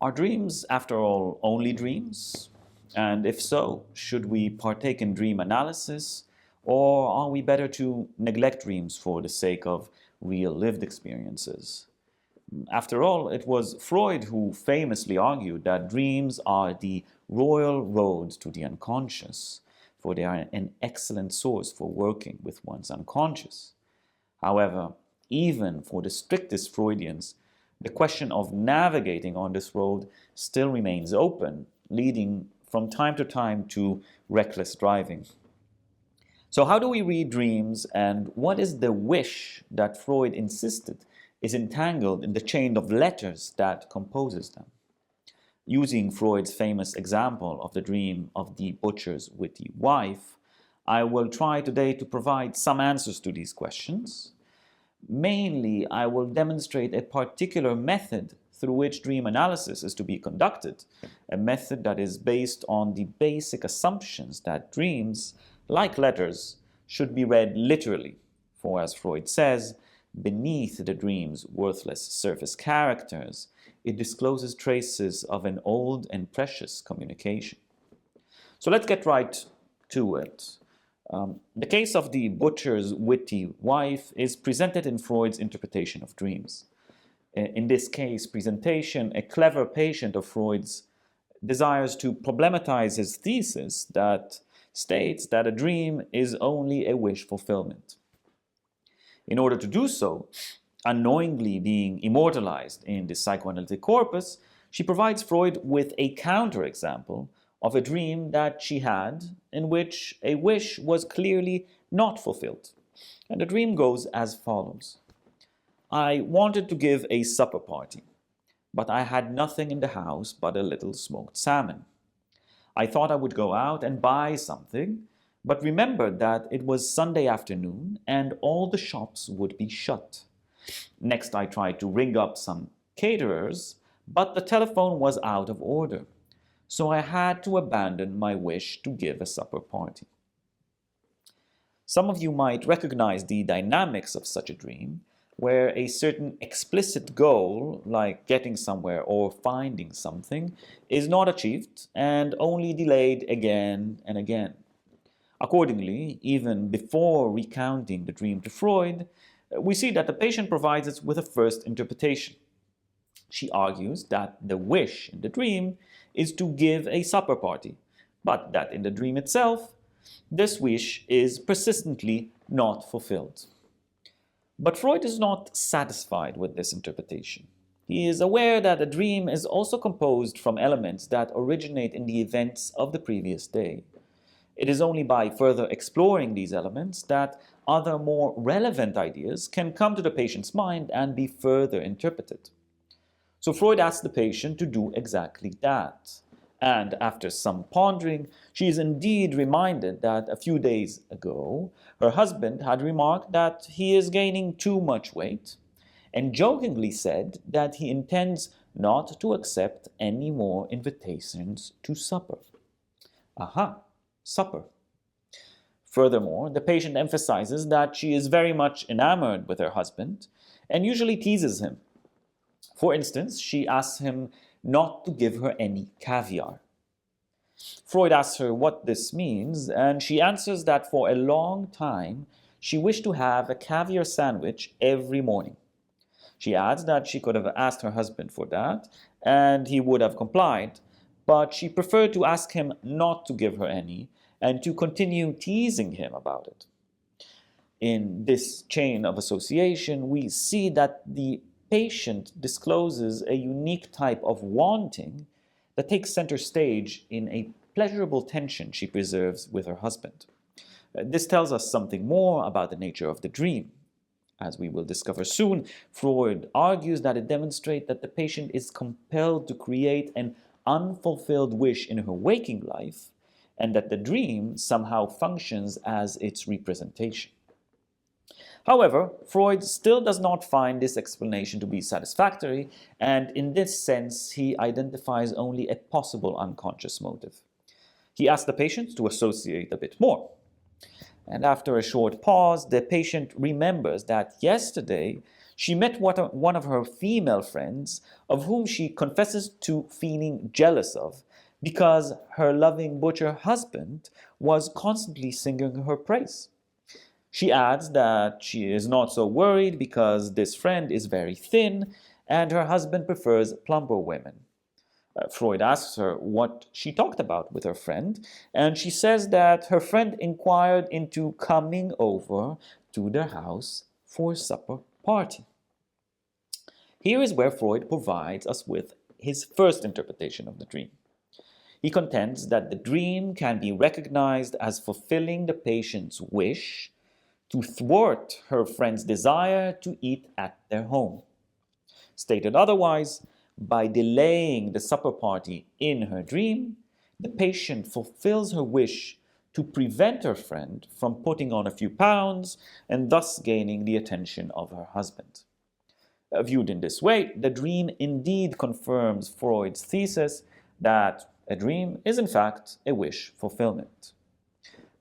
Are dreams, after all, only dreams? And if so, should we partake in dream analysis, or are we better to neglect dreams for the sake of real lived experiences? After all, it was Freud who famously argued that dreams are the royal road to the unconscious, for they are an excellent source for working with one's unconscious. However, even for the strictest Freudians, the question of navigating on this road still remains open, leading from time to time to reckless driving. So how do we read dreams, and what is the wish that Freud insisted is entangled in the chain of letters that composes them? Using Freud's famous example of the dream of the butcher's witty wife, I will try today to provide some answers to these questions. Mainly, I will demonstrate a particular method through which dream analysis is to be conducted, a method that is based on the basic assumptions that dreams, like letters, should be read literally, for as Freud says, beneath the dream's worthless surface characters, it discloses traces of an old and precious communication. So let's get right to it. The case of the butcher's witty wife is presented in Freud's interpretation of dreams. In this case presentation, a clever patient of Freud's desires to problematize his thesis that states that a dream is only a wish fulfillment. In order to do so, unknowingly being immortalized in the psychoanalytic corpus, she provides Freud with a counterexample of a dream that she had in which a wish was clearly not fulfilled. And the dream goes as follows. I wanted to give a supper party, but I had nothing in the house but a little smoked salmon. I thought I would go out and buy something, but remembered that it was Sunday afternoon and all the shops would be shut. Next, I tried to ring up some caterers, but the telephone was out of order. So I had to abandon my wish to give a supper party. Some of you might recognize the dynamics of such a dream, where a certain explicit goal, like getting somewhere or finding something, is not achieved and only delayed again and again. Accordingly, even before recounting the dream to Freud, we see that the patient provides us with a first interpretation. She argues that the wish in the dream is to give a supper party, but that in the dream itself, this wish is persistently not fulfilled. But Freud is not satisfied with this interpretation. He is aware that a dream is also composed from elements that originate in the events of the previous day. It is only by further exploring these elements that other more relevant ideas can come to the patient's mind and be further interpreted. So Freud asks the patient to do exactly that. And after some pondering, she is indeed reminded that a few days ago, her husband had remarked that he is gaining too much weight, and jokingly said that he intends not to accept any more invitations to supper. Aha, supper. Furthermore, the patient emphasizes that she is very much enamored with her husband and usually teases him. For instance, she asks him not to give her any caviar. Freud asks her what this means, and she answers that for a long time she wished to have a caviar sandwich every morning. She adds that she could have asked her husband for that, and he would have complied, but she preferred to ask him not to give her any and to continue teasing him about it. In this chain of association, we see that the patient discloses a unique type of wanting that takes center stage in a pleasurable tension she preserves with her husband. This tells us something more about the nature of the dream. As we will discover soon, Freud argues that it demonstrates that the patient is compelled to create an unfulfilled wish in her waking life, and that the dream somehow functions as its representation. However, Freud still does not find this explanation to be satisfactory, and in this sense he identifies only a possible unconscious motive. He asks the patient to associate a bit more. And after a short pause, the patient remembers that yesterday She met one of her female friends, of whom she confesses to feeling jealous of, because her loving butcher husband was constantly singing her praise. She adds that she is not so worried because this friend is very thin and her husband prefers plumper women. Freud asks her what she talked about with her friend, and she says that her friend inquired into coming over to their house for a supper party. Here is where Freud provides us with his first interpretation of the dream. He contends that the dream can be recognized as fulfilling the patient's wish to thwart her friend's desire to eat at their home. Stated otherwise, by delaying the supper party in her dream, the patient fulfills her wish to prevent her friend from putting on a few pounds and thus gaining the attention of her husband. Viewed in this way, the dream indeed confirms Freud's thesis that a dream is in fact a wish fulfillment.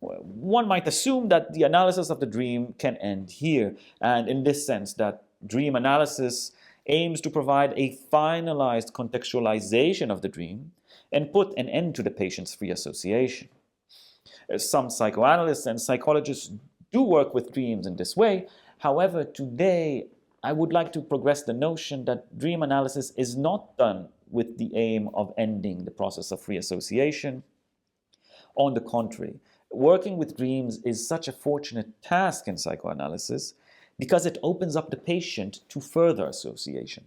One might assume that the analysis of the dream can end here, and in this sense that dream analysis aims to provide a finalized contextualization of the dream and put an end to the patient's free association. Some psychoanalysts and psychologists do work with dreams in this way. However, today I would like to progress the notion that dream analysis is not done with the aim of ending the process of free association. On the contrary, working with dreams is such a fortunate task in psychoanalysis because it opens up the patient to further association.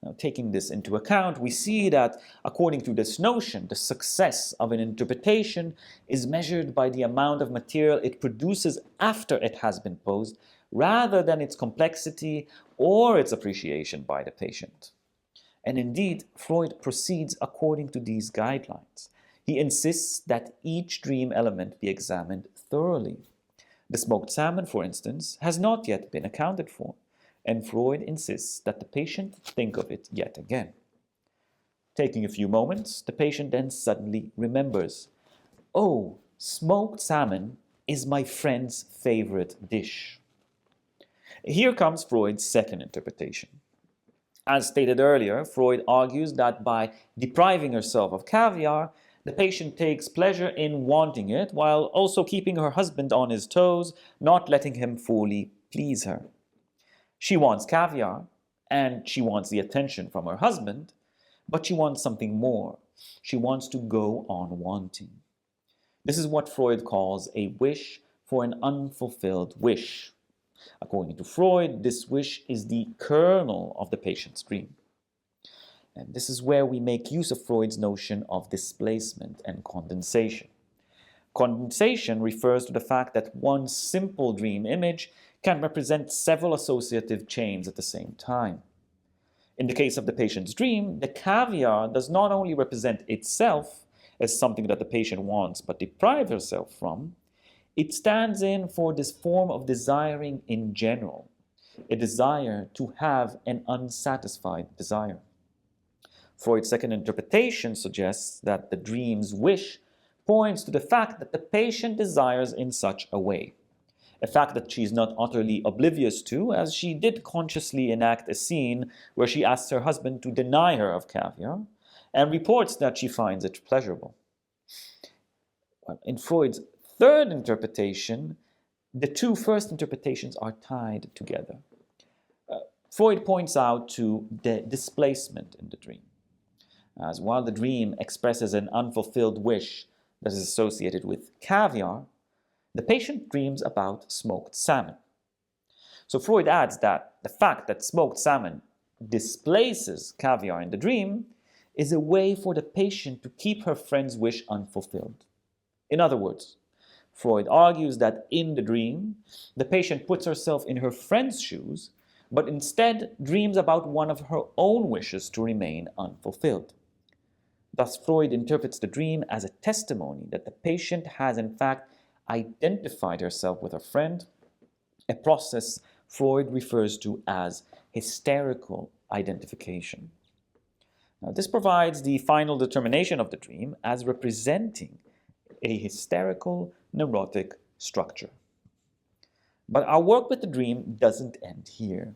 Now, taking this into account, we see that, according to this notion, the success of an interpretation is measured by the amount of material it produces after it has been posed, rather than its complexity or its appreciation by the patient. And indeed, Freud proceeds according to these guidelines. He insists that each dream element be examined thoroughly. The smoked salmon, for instance, has not yet been accounted for, and Freud insists that the patient think of it yet again. Taking a few moments, the patient then suddenly remembers, "Oh, smoked salmon is my friend's favorite dish." Here comes Freud's second interpretation. As stated earlier, Freud argues that by depriving herself of caviar, the patient takes pleasure in wanting it, while also keeping her husband on his toes, not letting him fully please her. She wants caviar, and she wants the attention from her husband, but she wants something more. She wants to go on wanting. This is what Freud calls a wish for an unfulfilled wish. According to Freud, this wish is the kernel of the patient's dream. And this is where we make use of Freud's notion of displacement and condensation. Condensation refers to the fact that one simple dream image can represent several associative chains at the same time. In the case of the patient's dream, the caviar does not only represent itself as something that the patient wants but deprives herself from, it stands in for this form of desiring in general, a desire to have an unsatisfied desire. Freud's second interpretation suggests that the dream's wish points to the fact that the patient desires in such a way, a fact that she is not utterly oblivious to, as she did consciously enact a scene where she asks her husband to deny her of caviar and reports that she finds it pleasurable. Well, in Freud's third interpretation, the two first interpretations are tied together. Freud points out to the displacement in the dream, as while the dream expresses an unfulfilled wish that is associated with caviar, the patient dreams about smoked salmon. So Freud adds that the fact that smoked salmon displaces caviar in the dream is a way for the patient to keep her friend's wish unfulfilled. In other words, Freud argues that in the dream, the patient puts herself in her friend's shoes, but instead dreams about one of her own wishes to remain unfulfilled. Thus, Freud interprets the dream as a testimony that the patient has in fact identified herself with her friend, a process Freud refers to as hysterical identification. Now, this provides the final determination of the dream as representing a hysterical neurotic structure. But our work with the dream doesn't end here.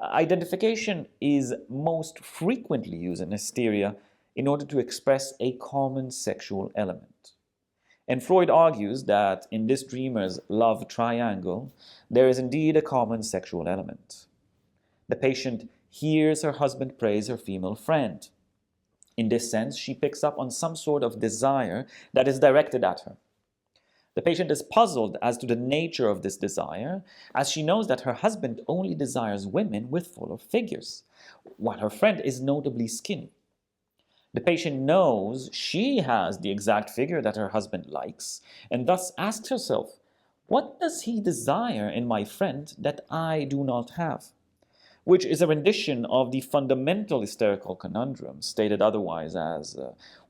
Identification is most frequently used in hysteria in order to express a common sexual element. And Freud argues that in this dreamer's love triangle, there is indeed a common sexual element. The patient hears her husband praise her female friend. In this sense, she picks up on some sort of desire that is directed at her. The patient is puzzled as to the nature of this desire, as she knows that her husband only desires women with fuller figures, while her friend is notably skinny. The patient knows she has the exact figure that her husband likes, and thus asks herself, what does he desire in my friend that I do not have? Which is a rendition of the fundamental hysterical conundrum, stated otherwise as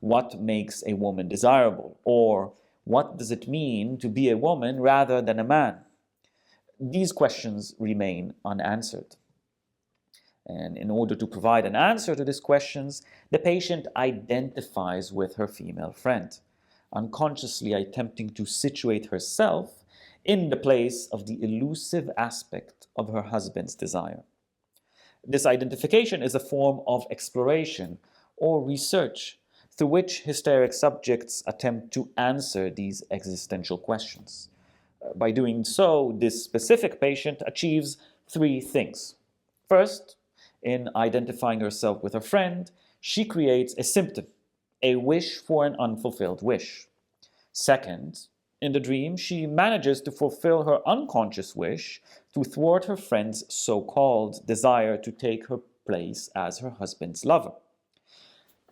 what makes a woman desirable, or what does it mean to be a woman rather than a man? These questions remain unanswered. And in order to provide an answer to these questions, the patient identifies with her female friend, unconsciously attempting to situate herself in the place of the elusive aspect of her husband's desire. This identification is a form of exploration or research through which hysteric subjects attempt to answer these existential questions. By doing so, this specific patient achieves three things. First, in identifying herself with her friend, she creates a symptom, a wish for an unfulfilled wish. Second, in the dream, she manages to fulfill her unconscious wish to thwart her friend's so-called desire to take her place as her husband's lover.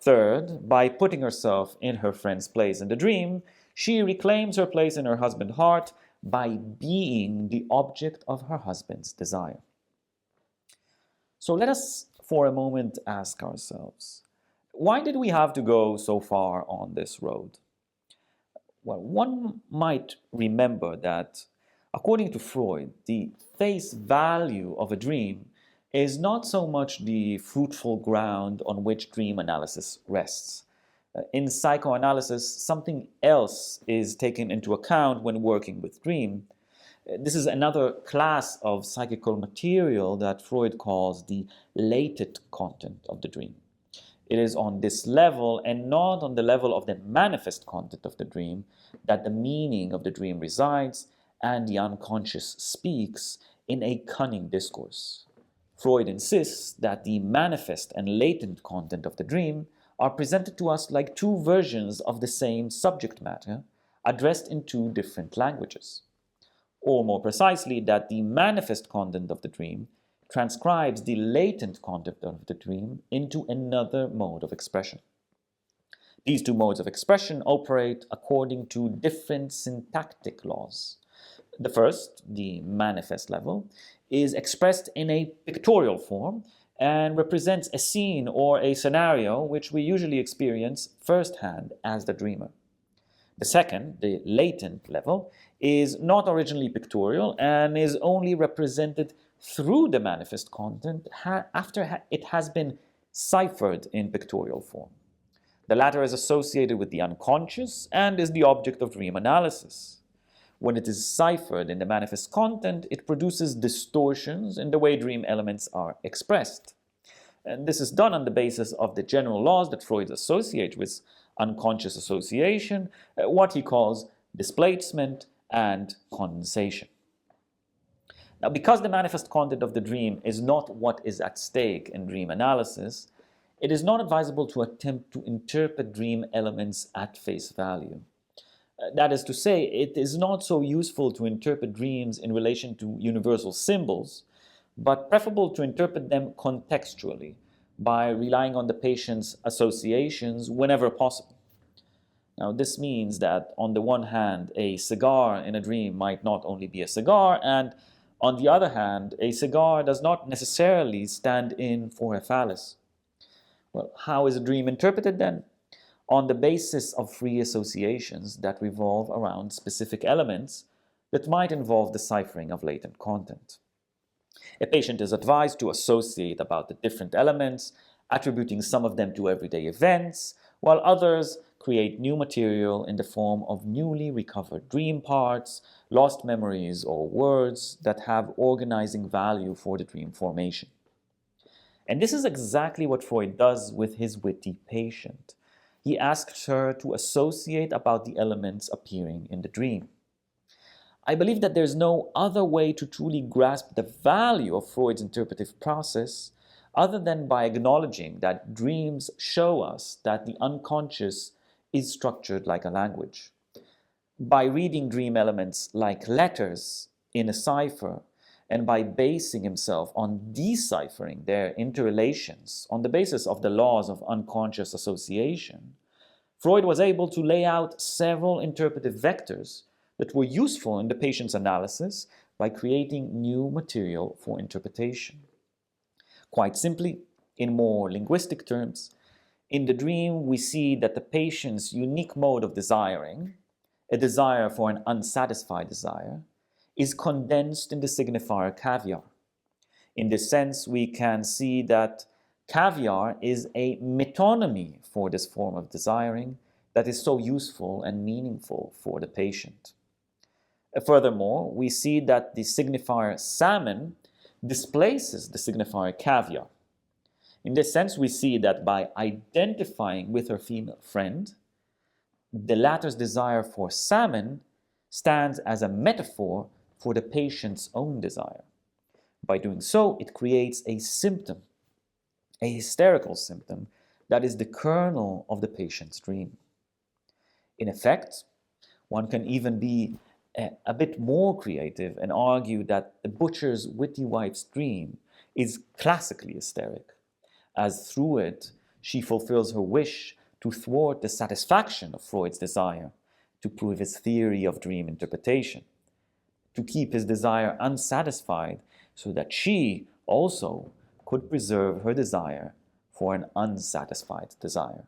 Third, by putting herself in her friend's place in the dream, she reclaims her place in her husband's heart by being the object of her husband's desire. So let us for a moment ask ourselves, why did we have to go so far on this road? Well, one might remember that, according to Freud, the face value of a dream is not so much the fruitful ground on which dream analysis rests. In psychoanalysis, something else is taken into account when working with dream. This is another class of psychical material that Freud calls the latent content of the dream. It is on this level and not on the level of the manifest content of the dream that the meaning of the dream resides and the unconscious speaks in a cunning discourse. Freud insists that the manifest and latent content of the dream are presented to us like two versions of the same subject matter addressed in two different languages. Or more precisely, that the manifest content of the dream transcribes the latent content of the dream into another mode of expression. These two modes of expression operate according to different syntactic laws. The first, the manifest level, is expressed in a pictorial form and represents a scene or a scenario which we usually experience firsthand as the dreamer. The second, the latent level, is not originally pictorial and is only represented through the manifest content after it has been ciphered in pictorial form. The latter is associated with the unconscious and is the object of dream analysis. When it is ciphered in the manifest content, it produces distortions in the way dream elements are expressed. And this is done on the basis of the general laws that Freud associates with unconscious association, what he calls displacement and condensation. Now, because the manifest content of the dream is not what is at stake in dream analysis, it is not advisable to attempt to interpret dream elements at face value. That is to say, it is not so useful to interpret dreams in relation to universal symbols, but preferable to interpret them contextually by relying on the patient's associations whenever possible. Now, this means that on the one hand, a cigar in a dream might not only be a cigar, and on the other hand, a cigar does not necessarily stand in for a phallus. Well, how is a dream interpreted then? On the basis of free associations that revolve around specific elements that might involve the ciphering of latent content. A patient is advised to associate about the different elements, attributing some of them to everyday events, while others create new material in the form of newly recovered dream parts, lost memories, or words that have organizing value for the dream formation. And this is exactly what Freud does with his witty patient. He asks her to associate about the elements appearing in the dream. I believe that there's no other way to truly grasp the value of Freud's interpretive process other than by acknowledging that dreams show us that the unconscious is structured like a language. By reading dream elements like letters in a cipher, and by basing himself on deciphering their interrelations on the basis of the laws of unconscious association, Freud was able to lay out several interpretive vectors that were useful in the patient's analysis by creating new material for interpretation. Quite simply, in more linguistic terms, in the dream we see that the patient's unique mode of desiring, a desire for an unsatisfied desire, is condensed in the signifier caviar. In this sense, we can see that caviar is a metonymy for this form of desiring that is so useful and meaningful for the patient. Furthermore, we see that the signifier salmon displaces the signifier caviar. In this sense, we see that by identifying with her female friend, the latter's desire for salmon stands as a metaphor for the patient's own desire. By doing so, it creates a symptom, a hysterical symptom, that is the kernel of the patient's dream. In effect, one can even be a bit more creative and argue that the butcher's witty wife's dream is classically hysteric, as through it she fulfills her wish to thwart the satisfaction of Freud's desire, to prove his theory of dream interpretation, to keep his desire unsatisfied so that she also could preserve her desire for an unsatisfied desire.